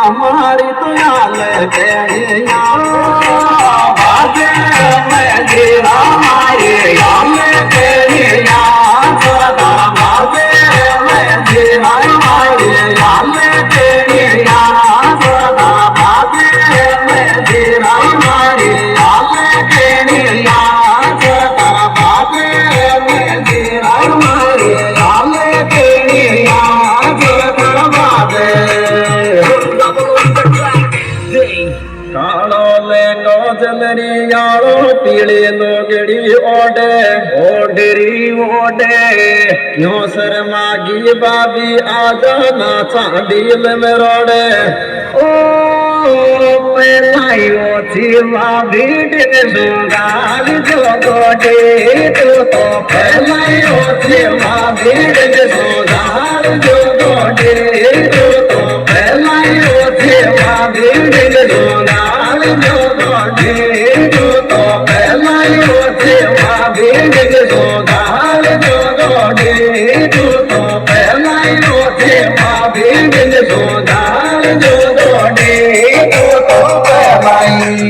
हमारी तो याल तेरिया बाजे में जीरा मारे याल तेरिया सदा बाजे में जीरा मारे याल तेरिया सदा बाजे में जीरा मारे याल तेरिया सदा बाजे में जीरा मारे याल तेरिया सदा बाजे कालो ले नो जलरी यारो पीले नो गड़ी ओडे ओडरी ओडे क्यों शर्मागी बाबी आजा ना चांदील में रोडे ओ पहलायो थी बाबी डिग सुगाल जो गोडे तो पहलायो थी बाबी डिग सुगाल जो गोडे तो पहलायो थी बाबी डिग सुगाल जो गोडे तो पहलायो थी बाबी डिग सुगाल